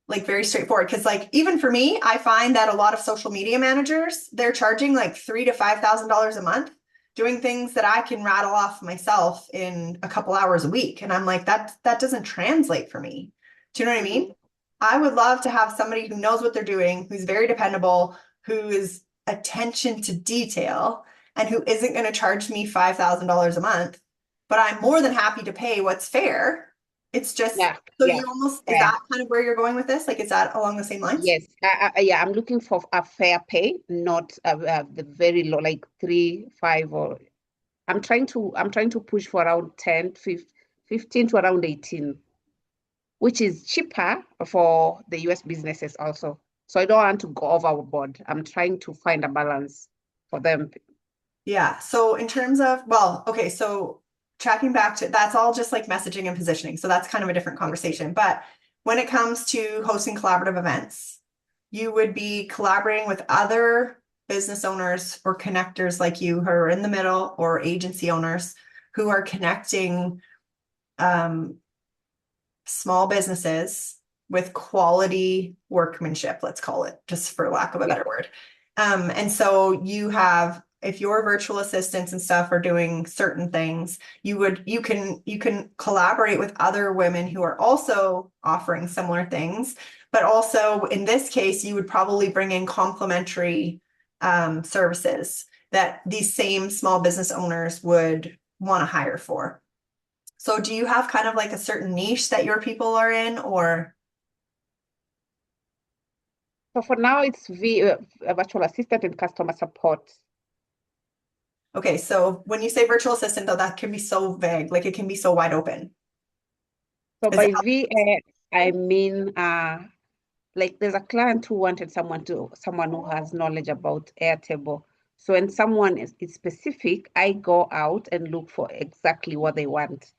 Speaker 1: like very straightforward. Because like even for me, I find that a lot of social media managers, they're charging like $3,000 to $5,000 a month doing things that I can rattle off myself in a couple hours a week. And I'm like, that doesn't translate for me. Do you know what I mean? I would love to have somebody who knows what they're doing, who's very dependable, who is attention to detail, and who isn't going to charge me $5,000 a month. But I'm more than happy to pay what's fair. It's just
Speaker 4: Yeah.
Speaker 1: so
Speaker 4: Yeah.
Speaker 1: you almost, is
Speaker 4: Yeah.
Speaker 1: that kind of where you're going with this? Like, is that along the same lines?
Speaker 4: Yes. Yeah. I'm looking for a fair pay, not the very low, like 3, 5, or I'm trying to push for around 10, 15 to around 18, which is cheaper for the US businesses also. So I don't want to go overboard. I'm trying to find a balance for them.
Speaker 1: Yeah. So in terms of, well, okay, so tracking back to that's all just like messaging and positioning. So that's kind of a different conversation. But when it comes to hosting collaborative events, you would be collaborating with other business owners or connectors like you who are in the middle, or agency owners who are connecting um, small businesses with quality workmanship, let's call it, just for lack of a
Speaker 4: Yeah.
Speaker 1: better word. And so you have, if your virtual assistants and stuff are doing certain things, you can collaborate with other women who are also offering similar things. But also in this case, you would probably bring in complementary services that these same small business owners would want to hire for. So do you have kind of like a certain niche that your people are in, or
Speaker 4: So for now, it's virtual assistant and customer support.
Speaker 1: okay, so when you say virtual assistant though, that can be so vague, like it can be so wide open.
Speaker 4: So
Speaker 1: Is it
Speaker 4: by VA, I mean, like there's a client who wanted someone who has knowledge about Airtable. So when someone is specific, I go out and look for exactly what they want.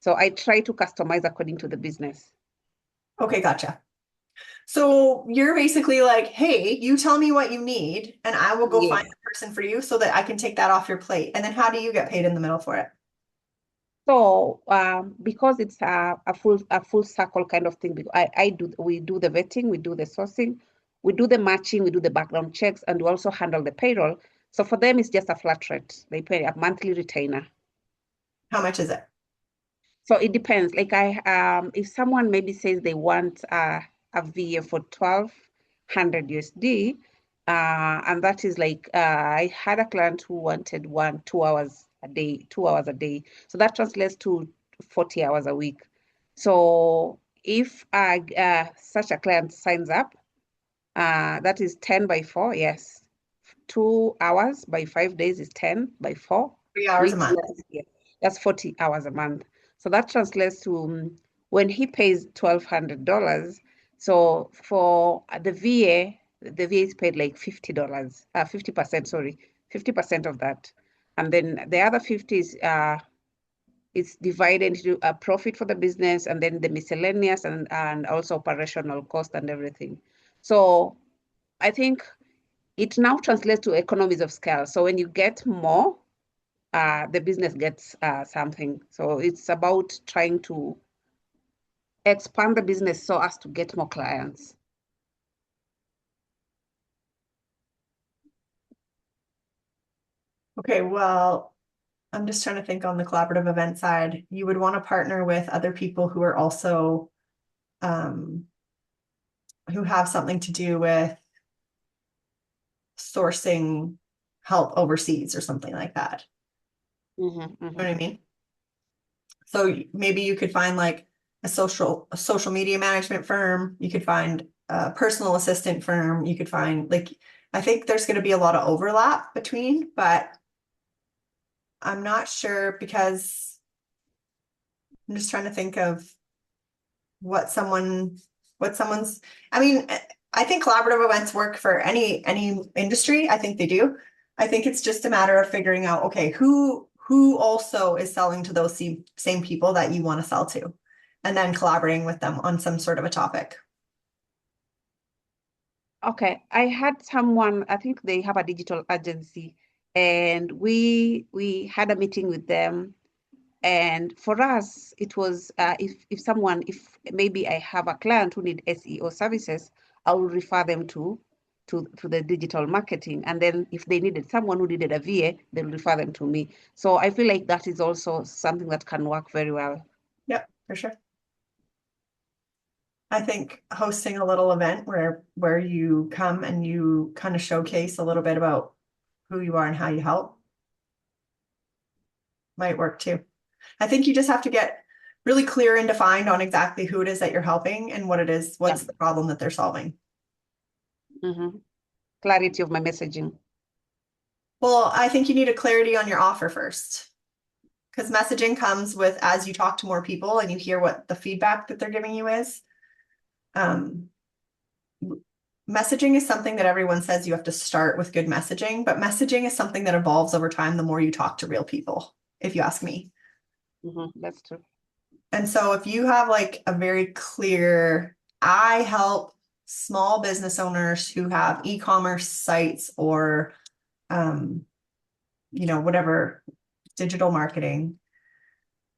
Speaker 4: So I try to customize according to the business.
Speaker 1: okay, gotcha. So you're basically like, hey, you tell me what you need and I will go find
Speaker 4: Yes.
Speaker 1: a person for you so that I can take that off your plate. And then how do you get paid in the middle for it?
Speaker 4: So because it's a full circle kind of thing, because we do the vetting, we do the sourcing, we do the matching, we do the background checks, and we also handle the payroll. So for them, it's just a flat rate. They pay a monthly retainer.
Speaker 1: How much is it?
Speaker 4: So it depends. Like if someone maybe says they want a VA for 1,200 USD, and that is like I had a client who wanted 2 hours a day, 2 hours a day. So that translates to 40 hours a week. So if such a client signs up, that is 10 by 4, yes. 2 hours by 5 days is 10 by 4
Speaker 1: 3 hours a
Speaker 4: weeks.
Speaker 1: month.
Speaker 4: Yeah, that's 40 hours a month. So that translates to when he pays $1,200. So for the VA is paid like $50, 50%, sorry, 50% of that. And then the other 50 is it's divided into a profit for the business and then the miscellaneous and also operational cost and everything. So I think it now translates to economies of scale. So when you get more, the business gets something. So it's about trying to expand the business so as to get more clients.
Speaker 1: Okay, well, I'm just trying to think on the collaborative event side. You would want to partner with other people who are also um, who have something to do with sourcing help overseas or something like that.
Speaker 4: Mm-hmm,
Speaker 1: You
Speaker 4: mm-hmm.
Speaker 1: know what I mean? So maybe you could find like a social media management firm. You could find a personal assistant firm. You could find like, I think there's going to be a lot of overlap between, but I'm not sure because I'm just trying to think of what someone's, I mean, I think collaborative events work for any industry. I think they do. I think it's just a matter of figuring out, okay, who also is selling to those same people that you want to sell to, and then collaborating with them on some sort of a topic.
Speaker 4: Okay, I had someone, I think they have a digital agency, and we had a meeting with them. And for us, it was if maybe I have a client who need SEO services, I will refer them to the digital marketing. And then if they needed someone who needed a VA, they'll refer them to me. So I feel like that is also something that can work very well.
Speaker 1: Yep, for sure. I think hosting a little event where you come and you kind of showcase a little bit about who you are and how you help might work too. I think you just have to get really clear and defined on exactly who it is that you're helping and what it is, what's the problem that they're solving.
Speaker 4: Clarity of my messaging.
Speaker 1: Well, I think you need a clarity on your offer first, because messaging comes with as you talk to more people and you hear what the feedback that they're giving you is. Messaging is something that everyone says you have to start with good messaging, but messaging is something that evolves over time the more you talk to real people, if you ask me.
Speaker 4: That's true.
Speaker 1: And so if you have like a very clear, I help small business owners who have e-commerce sites or, whatever, digital marketing.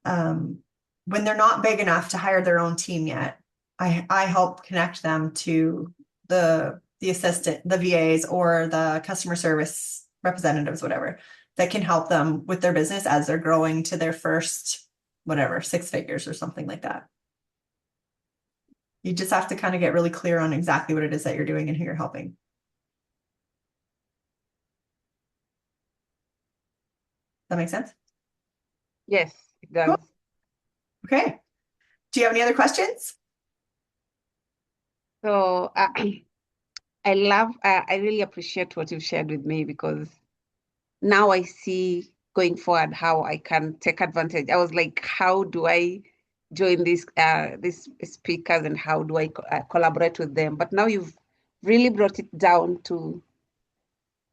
Speaker 1: When they're not big enough to hire their own team yet, I help connect them to the assistant, the VAs or the customer service representatives, whatever, that can help them with their business as they're growing to their first, whatever, 6 figures or something like that. You just have to kind of get really clear on exactly what it is that you're doing and who you're helping. That make sense?
Speaker 4: Yes, it does.
Speaker 1: Cool. Okay. Do you have any other questions?
Speaker 4: So I really appreciate what you've shared with me, because now I see going forward how I can take advantage. I was like, how do I join these speakers, and how do I collaborate with them? But now you've really brought it down to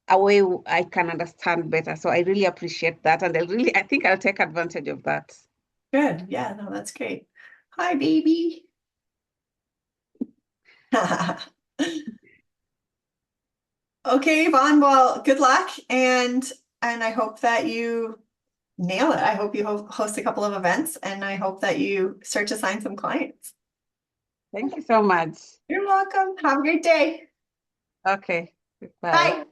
Speaker 4: a way I can understand better. So I really appreciate that, and I think I'll take advantage of that.
Speaker 1: Good. Yeah, no, that's great. Hi, baby. Okay, Yvonne, well, good luck, and I hope that you nail it. I hope you host a couple of events, and I hope that you start to sign some clients.
Speaker 4: Thank you so much.
Speaker 1: You're welcome. Have a great day.
Speaker 4: Okay. Bye.
Speaker 1: Bye.